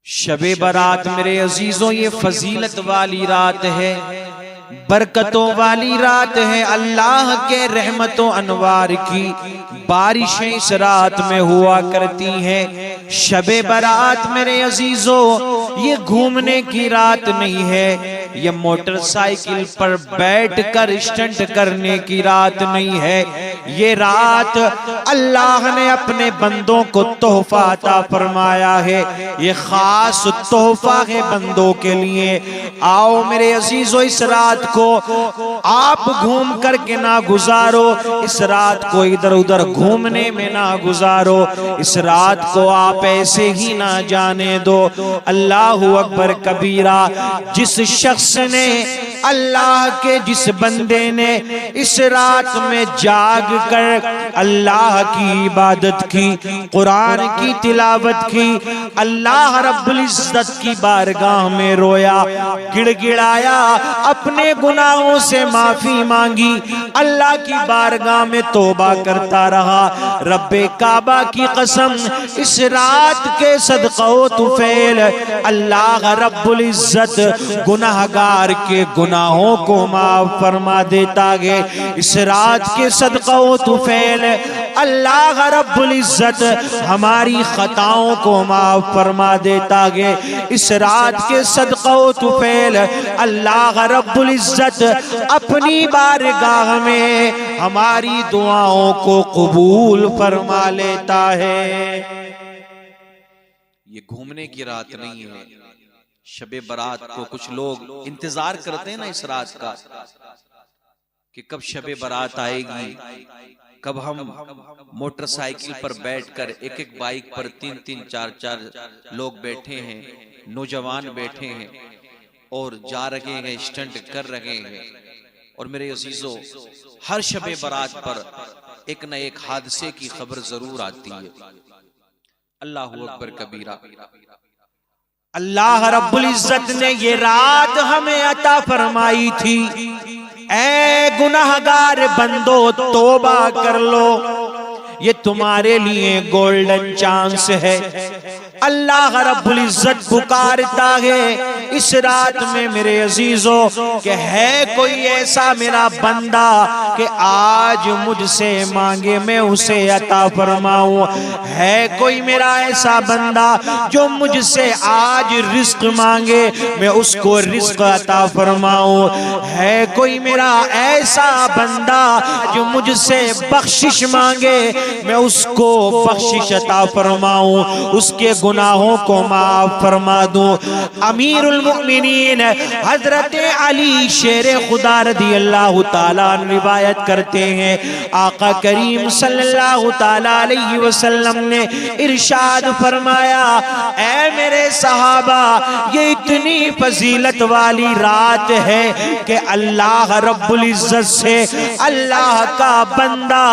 शबे बारात मेरे अजीजों ये फजीलत वाली रात है, बरकतों वाली रात है। अल्लाह के रहमतों अनवार की बारिशें इस रात में हुआ करती हैं। शबे बारात मेरे अजीजों ये घूमने की रात नहीं है, ये मोटरसाइकिल पर बैठकर स्टंट करने की रात नहीं है। ये रात अल्लाह ने अपने बंदों को तोहफा अता फरमाया है, ये खास तोहफा है बंदों के लिए। आओ मेरे अजीजों इस रात को आप घूम करके ना गुजारो, इस रात को इधर उधर घूमने में ना गुजारो, इस रात को आप ऐसे ही ना जाने दो। अल्लाहु अकबर कबीरा। जिस शख्स ने अल्लाह के जिस बंदे ने इस रात में जाग कर अल्लाह की इबादत की, कुरान की तिलावत की, अल्लाह रब्बुल इज्जत की बारगाह में रोया, गिड़गिड़ाया, अपने गुनाहों से माफी मांगी, अल्लाह की बारगाह में तौबा करता रहा। रब्बे काबा की कसम, इस रात के सदक़ो तुफैल अल्लाह रब्बुल इज्जत गुनाहगार के गुनाहों को माफ फरमा देता है। इस रात के सदक़ो तुफैल अल्लाह रब्बुल इज्जत हमारी खताओं को माफ फरमा देता है। इस रात के सदक़ो तुफैल अल्लाह रब्बुल इज्जत अपनी बारगाह में हमारी दुआओं को कबूल फरमा लेता है। ये घूमने की रात नहीं है। शबे बारात को कुछ लोग इंतजार करते हैं ना इस रात का, कि कब शबे बारात आएगी, कब हम मोटरसाइकिल पर बैठकर एक एक बाइक पर तीन तीन चार चार लोग बैठे हैं, नौजवान बैठे हैं और जा रहे हैं, स्टंट कर रहे हैं। और मेरे अजीजों, हर शबे बारात पर एक न एक हादसे की खबर जरूर आती है। अल्लाहु अकबर कबीरा। अल्लाह रब्बुल इज्जत ने ये रात हमें अता फरमाई थी। ऐ गुनाहगार बंदो तौबा कर लो, ये तुम्हारे लिए गोल्डन चांस है। अल्लाह रब्बुल इज्जत पुकारता है इस रात में मेरे अजीजों, कि है कोई ऐसा मेरा बंदा कि आज मुझसे मांगे मैं उसे अता फरमाऊं। है कोई मेरा ऐसा बंदा जो मुझसे आज रिस्क मांगे मैं उसको रिस्क अता फरमाऊं। है कोई मेरा ऐसा बंदा जो मुझसे बख्शिश मांगे मैं उसको बख्शिश अता फरमाऊं, उसके गुनाहों को माफ फरमा दूं। अमीरुल मुमिनीन हजरत अली शेरे खुदा रज़ी अल्लाह ताला रिवायत करते हैं, आका करीम सल्लल्लाहु ताला अलैहि वसल्लम ने इरशाद फरमाया, ऐ मेरे सहाबा, ये इतनी फजीलत वाली रात है कि अल्लाह रब्बुल इज्जत से अल्लाह का बंदा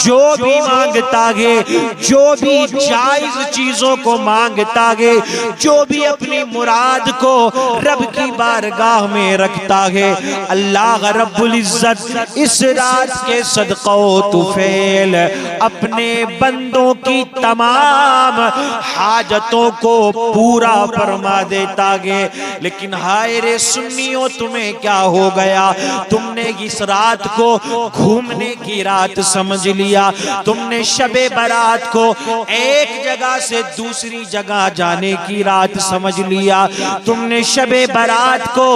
जो भी मांगता है, जो भी जायज चीजों को मांगता है, जो भी अपनी मुराद को रब की बारगाह में रखता है, अल्लाह रब्बुल इज्जत इस रात के सदक़ो तुफैल अपने बंदों की तमाम हाजतों को पूरा फरमा देता है। लेकिन हाय रे सुन्नियों, तुम्हें क्या हो गया? तुमने इस रात को घूमने की रात समझ लिया, तुमने शबे बारात को एक जगह से दूसरी जगह जाने की रात समझ लिया, तुमने शबे बारात को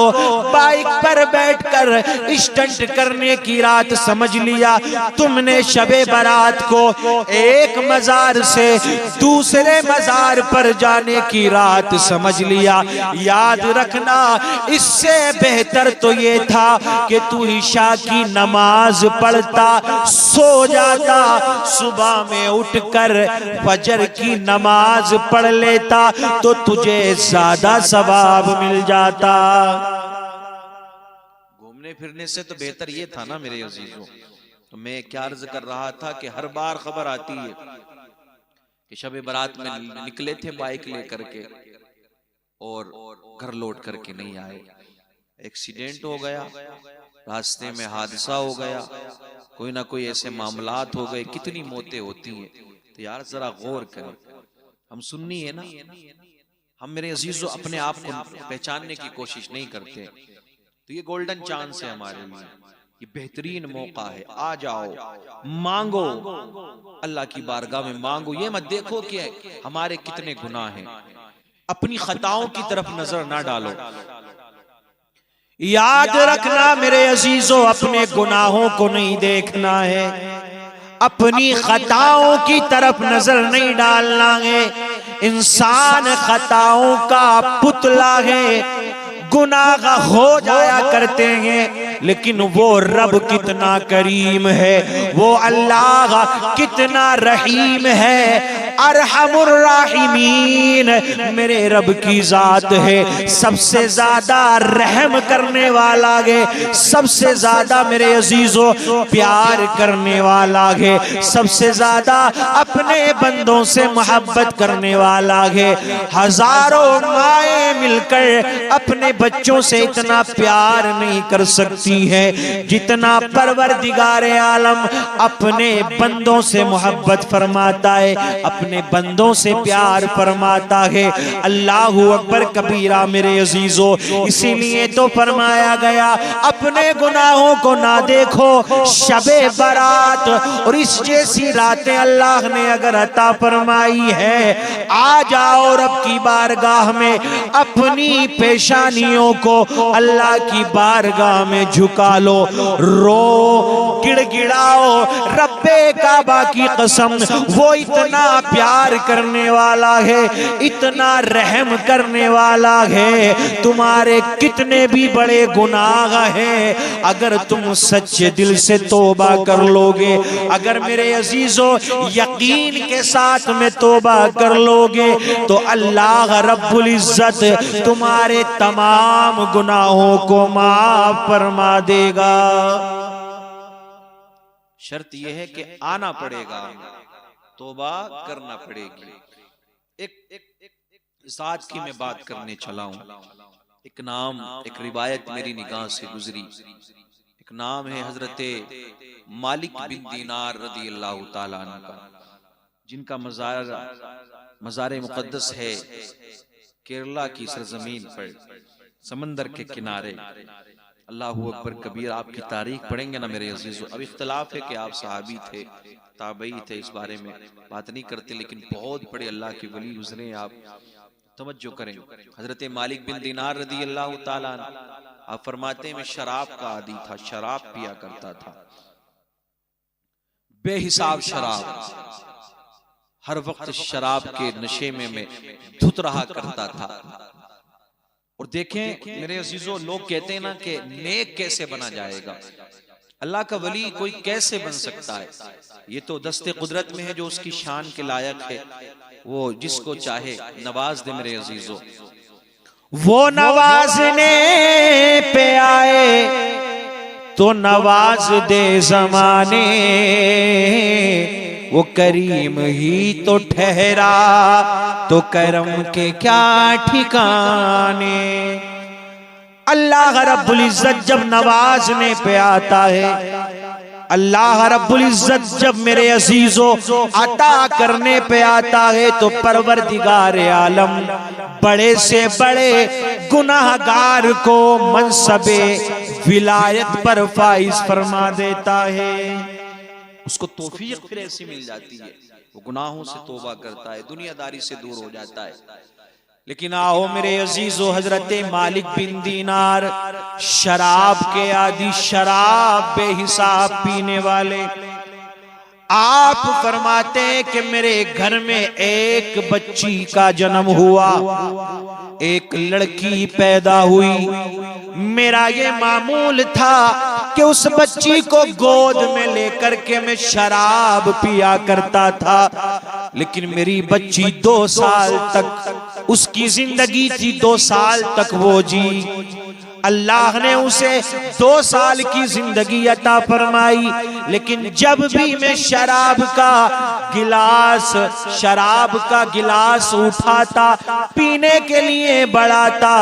बाइक पर बैठकर स्टंट करने की रात समझ लिया, तुमने शबे बारात को एक मजार से दूसरे मजार पर जाने की रात समझ लिया। याद रखना, इससे बेहतर तो ये था कि तू इशा की नमाज पढ़ता, सो जाता, सुबह में उठकर फजर की नमाज पढ़ लेता तो तुझे ज्यादा सवाब मिल जाता। घूमने फिरने से तो बेहतर ये था ना मेरे अजीजों। तो मैं क्या अर्ज कर रहा था कि हर बार खबर आती है कि शबे बारात में निकले थे बाइक लेकर के और घर लौट करके नहीं आए, एक्सीडेंट हो गया, रास्ते में हादसा हो गया, कोई ना कोई ऐसे मामलात हो गए, कितनी मौतें होती हैं। तो यार जरा गौर करें, हम सुन्नी है ना, हम मेरे अजीजों अपने आप को पहचानने की कोशिश नहीं करते, तो ये गोल्डन चांस है हमारे लिए, ये बेहतरीन मौका है। आ जाओ, मांगो, अल्लाह की बारगाह में मांगो। ये मत देखो कि हमारे कितने गुनाह हैं, अपनी खताओं की तरफ नजर ना डालो। याद रखना मेरे अजीजों, अपने गुनाहों को नहीं देखना है, अपनी खताओं की तरफ नजर नहीं डालना है। इंसान खताओं का पुतला है, गुनाह हो जाया करते हैं, लेकिन वो रब कितना करीम है, वो अल्लाह कितना रहीम है, अरहमुर राहिमीन मेरे रब की जात है, सबसे ज्यादा रहम करने वाला है, सबसे ज्यादा मेरे अजीजों प्यार करने वाला है, सबसे ज्यादा अपने बंदों से मोहब्बत करने वाला है। हजारों माएं मिलकर अपने बच्चों से इतना प्यार नहीं कर सकती है जितना परवरदिगारे आलम अपने बंदों से मोहब्बत फरमाता है, अपने बंदों से प्यार फरमाता है। अल्लाहु अकबर कबीरा मेरे अजीजों, इसीलिए तो फरमाया गया अपने गुनाहों को ना देखो। शबे बारात और इस जैसी रातें अल्लाह ने अगर अता फरमाई है, आ जाओ रब की बारगाह में, अपनी पेशानियों को अल्लाह की बारगाह में झुका लो, रो गिड़गिड़ाओ। रब्बे काबा की कसम, वो इतना प्यार करने वाला है, इतना रहम करने वाला है। तुम्हारे कितने भी बड़े गुनाह हैं, अगर तुम सच्चे दिल से तौबा कर लोगे, अगर मेरे अजीजों यकीन के साथ में तौबा कर लोगे, तो अल्लाह रब्बुल इज्जत तुम्हारे तमाम गुनाहों को माफ फरमा देगा। शर्त यह है कि आना पड़ेगा, तौबा करना पड़ेगी। इस आज की मैं बात करने चला हूं, एक नाम, एक रिवायत मेरी निगाह से गुजरी। एक नाम है हजरते मालिक बिन दीनार रदी अल्लाह ताला अन्हु का, जिनका मज़ार मुक़द्दस है केरला की सरजमीन पर, समंदर के किनारे। अल्लाहु अकबर कबीर। आपकी तारीख पढ़ेंगे ना मेरे अजीजों। अब इख्तलाफ है कि आप सहाबी थे, ताबई थे, इस बारे में बात नहीं करते, लेकिन बहुत बड़े अल्लाह के वली गुजरे। आप तवज्जो करें, हजरत मालिक बिन दीनार रदी अल्लाह ताला आप फरमाते हैं मैं शराब का आदी था, शराब पिया करता था, बेहिसाब शराब, हर वक्त शराब के नशे में मैं धुत रहा करता था। और देखें मेरे अजीजों, लोग कहते हैं ना कि नेक कैसे बना जाएगा, अल्लाह का वली कोई कैसे बन सकता है, ये तो दस्ते कुदरत में है, जो उसकी शान के लायक है वो जिसको चाहे नवाज दे। मेरे अजीजों, वो नवाजने पे आए तो नवाज दे जमाने, वो करीम ही तो ठहरा तो करम के क्या ठिकाने। अल्लाह रब्बुल इज्जत जब नवाजने पे आता है, अल्लाह रब्बुल इज्जत जब मेरे अजीजों अता करने पे आता है, तो परवरदिगार आलम बड़े से बड़े गुनाहगार को मनसबे विलायत पर फाइज फरमा देता है। उसको तौफीक फिर ऐसी मिल जाती है, वो गुनाहों से तौबा करता है, दुनियादारी से दूर हो जाता है। लेकिन आओ मेरे अजीजों, हजरत मालिक बिन दीनार शराब के आदि, शराब बेहिसाब पीने वाले, आप फरमाते हैं कि मेरे घर में एक बच्ची का जन्म हुआ, एक लड़की पैदा हुई। मेरा ये मामूल था कि उस बच्ची को गोद में लेकर के मैं शराब पिया करता था, लेकिन मेरी बच्ची 2 साल तक उसकी जिंदगी थी, 2 साल तक वो जी। अल्लाह ने उसे 2 साल की जिंदगी अता फरमाई। लेकिन जब भी मैं शराब का गिलास उठाता पीने के लिए बढ़ाता,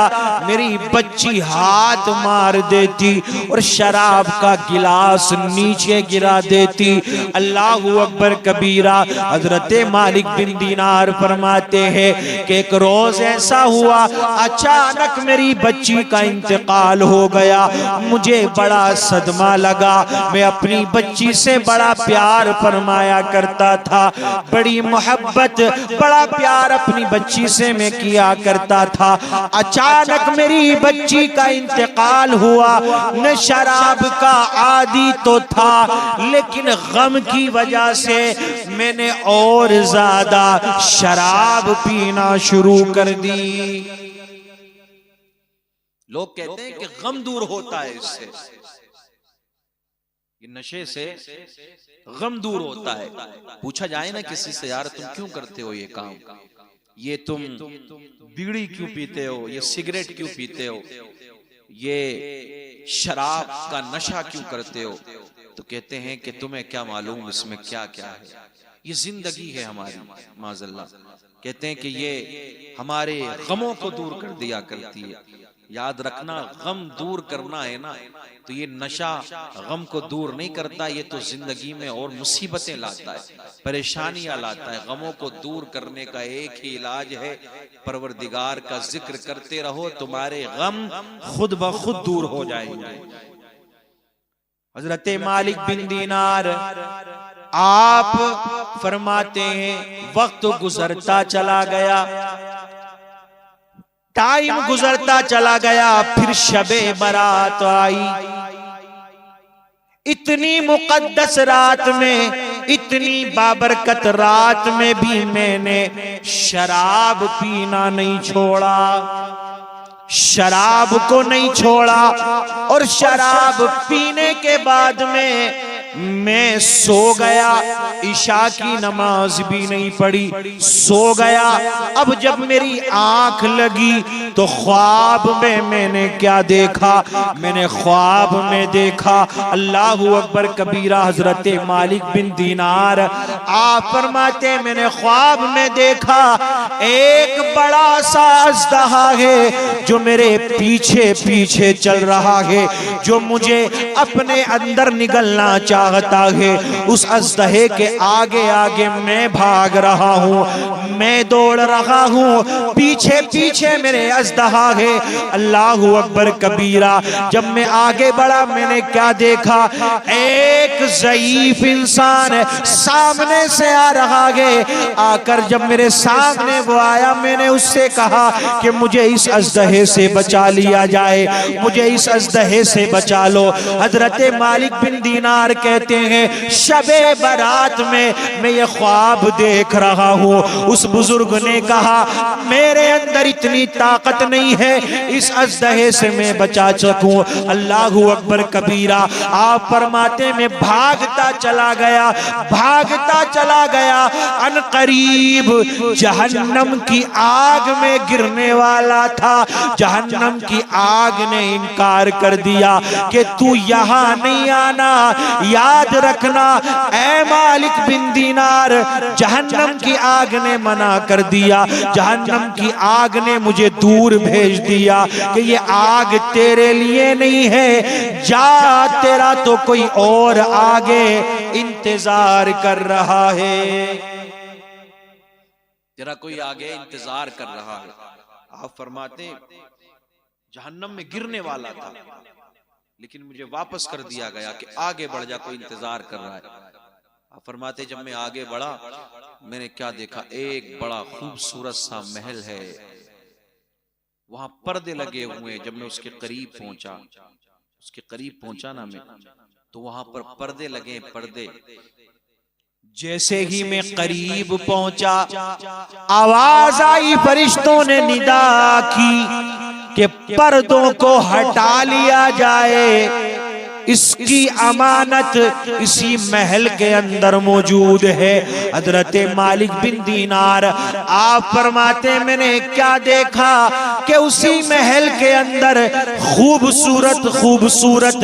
मेरी बच्ची हाथ मार देती और शराब का गिलास नीचे गिरा देती। अल्लाहू अकबर कबीरा। हजरत मालिक बिन दीनार फरमाते हैं कि एक रोज ऐसा हुआ, अचानक मेरी बच्ची का इंतकाल हो गया। मुझे बड़ा सदमा लगा। मैं अपनी बच्ची से बड़ा प्यार फरमाया करता था, बड़ी मोहब्बत बड़ा प्यार अपनी बच्ची से मैं किया करता था। अचानक मेरी बच्ची का इंतकाल हुआ। न शराब का आदी तो था, लेकिन गम की वजह से मैंने और ज्यादा शराब पीना शुरू कर दी। लोग कहते हैं कि गम दूर होता है इससे, ये नशे से गम दूर होता है। पूछा जाए ना किसी से, यार तुम क्यों करते हो ये काम, ये तुम बीड़ी क्यों पीते हो, ये सिगरेट क्यों पीते हो, ये शराब का नशा क्यों करते हो, तो कहते हैं कि तुम्हें क्या मालूम इसमें क्या क्या है, ये जिंदगी है हमारी माज़अल्लाह। कहते हैं कि ये हमारे गमों को दूर कर दिया करती है। याद रखना, गम दूर करना है ना, तो ये नशा गम को दूर नहीं करता, ये तो जिंदगी में और मुसीबतें लाता है, परेशानियां लाता है। गमों को दूर करने का एक ही इलाज है, परवरदिगार का जिक्र करते रहो, तुम्हारे गम खुद ब खुद दूर हो जाएंगे। हजरत मालिक बिन दीनार आप फरमाते हैं, वक्त गुजरता चला गया, टाइम गुजरता चला गया, फिर शबे बारात आई। इतनी मुकद्दस रात में, इतनी बाबरकत रात में भी मैंने शराब पीना नहीं छोड़ा, शराब को नहीं छोड़ा। और शराब पीने के बाद में मैं सो गया, इशा की नमाज भी नहीं पढ़ी, सो गया। अब जब मेरी आंख लगी तो ख्वाब में मैंने क्या देखा, मैंने ख्वाब में देखा, अल्लाहू अकबर कबीरा। हजरत मालिक बिन दीनार आप फरमाते, मैंने ख्वाब में देखा एक बड़ा सा अज़दहा है जो मेरे पीछे पीछे चल रहा है, जो मुझे अपने अंदर निगलना चाहता है। उस अज़दहे के आगे आगे मैं भाग रहा हूँ, मैं दौड़ रहा हूँ, पीछे पीछे मेरे अज़दहा है। अल्लाहू अकबर कबीरा। जब मैं आगे बढ़ा, मैंने क्या देखा, एक ज़ईफ इंसान सामने से आ रहा है। आकर जब मेरे सामने वो आया, मैंने उससे कहा कि मुझे इस अज़दहे से बचा लिया जाए, मुझे इस अज़दहे से बचा लो। हजरत मालिक बिन दीनार कहते हैं, शबे बारात में मैं ये ख्वाब देख रहा हूँ। उस बुजुर्ग ने कहा, मेरे अंदर इतनी ताकत नहीं है इस अज़दहे से मैं बचा सकूं। अल्लाहू अकबर कबीरा। आप फरमाते, मैं भागता चला गया, भागता चला गया, अन करीब जहन्नम की आग में गिरने वाला था। जहन्नम की आग ने इनकार कर दिया कि तू यहाँ नहीं आना। याद रखना, ऐ मालिक बिन दीनार, जहन्नम की आग ने मना कर दिया, जहन्नम की आग ने मुझे दूर भेज दिया कि ये आग तेरे लिए नहीं है, जा, तेरा तो कोई और आगे इंतजार कर रहा है, तेरा कोई आगे इंतजार कर रहा है। आप फरमाते, जहन्नम में गिरने वाला था, लेकिन मुझे वापस कर दिया गया कि आगे बढ़ जा, कोई इंतजार कर रहा है। आप फरमाते, जब मैं आगे बढ़ा, मैंने क्या देखा, एक बड़ा खूबसूरत सा महल है, वहां पर्दे लगे हुए। जब मैं उसके करीब पहुंचा, उसके करीब पहुंचा ना मैं, तो वहां पर पर्दे लगे, पर्दे। जैसे ही मैं करीब पहुंचा, आवाज आई, फरिश्तों ने निदा की कि पर्दों को हटा लिया जाए। इसकी अमानत इसी महल के अंदर मौजूद है। हजरत मालिक बिन दीनार आप फरमाते मैंने क्या देखा कि उसी महल के अंदर खूबसूरत खूबसूरत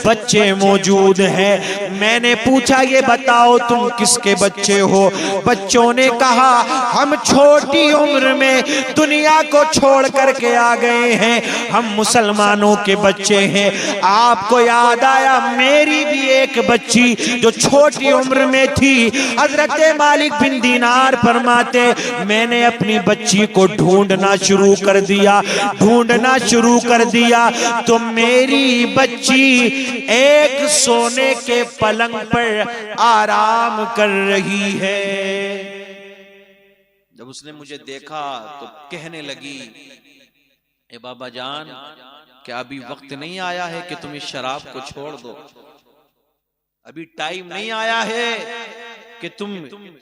बच्चे मौजूद हैं। मैंने पूछा ये बताओ तुम किसके बच्चे हो? बच्चों ने कहा हम छोटी उम्र में दुनिया को छोड़ करके आ गए हैं, हम मुसलमानों के बच्चे हैं। आपको याद आया मेरी भी एक बच्ची जो छोटी उम्र में थी। हजरत मालिक बिन दीनार फरमाते मैंने अपनी बच्ची को ढूंढना शुरू कर दिया, ढूंढना शुरू कर दिया तो मेरी बच्ची एक सोने के पलंग पर आराम कर रही है। जब उसने मुझे देखा तो कहने लगी, ए बाबा जान, क्या अभी वक्त नहीं आया है कि तुम इस शराब को छोड़ दो? अभी टाइम नहीं आया है कि तुम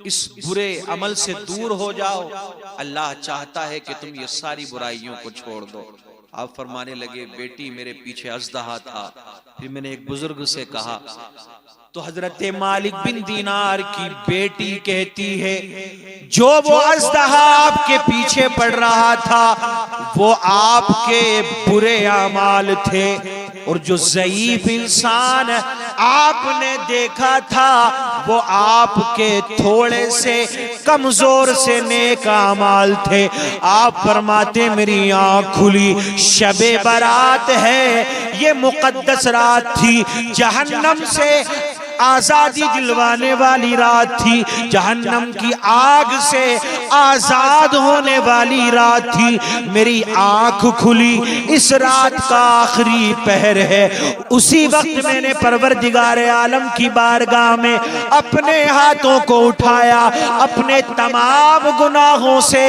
इस बुरे अमल से दूर हो जाओ। अल्लाह चाहता है कि तुम ये सारी बुराइयों को छोड़ दो। आप फरमाने लगे, बेटी मेरे पीछे अजदहा था। फिर मैंने एक बुजुर्ग से कहा तो हजरत मालिक बिन दीनार की बेटी कहती है जो वो अजदहा आपके पीछे पड़ रहा था वो आपके बुरे अमाल थे, और जो ज़ईफ इंसान आपने देखा था वो आपके थोड़े से कमजोर से नेक अमाल थे। आप फरमाते मेरी आंख खुली, शबे बारात है, ये मुकद्दस रात थी, जहन्नम से आजादी दिलवाने वाली रात थी, जहन्नम की आग से आजाद होने वाली रात थी। मेरी आंख खुली, इस रात का आखिरी पहर है। उसी वक्त मैंने परवरदिगार आलम की बारगाह में अपने हाथों को उठाया, अपने तमाम गुनाहों से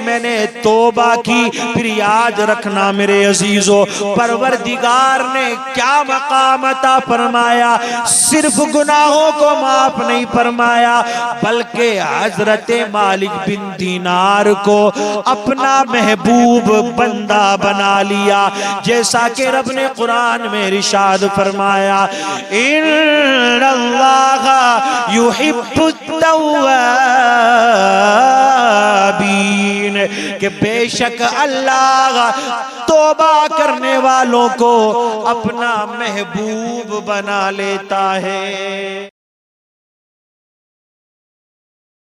मैंने तौबा की। फिर याद रखना मेरे अजीजों, परवरदिगार ने क्या मकाम अता फरमाया, सिर्फ गुनाहों को माफ नहीं फरमाया बल्कि हजरत मालिक बिन दीनार को अपना महबूब बंदा बना लिया। जैसा कि रब ने कुरान में इरशाद फरमाया, इन्नल्लाह युहिब्बुत तव्वाबीन, कि बेशक अल्लाह तौबा करने वालों को अपना महबूब बना लेता है।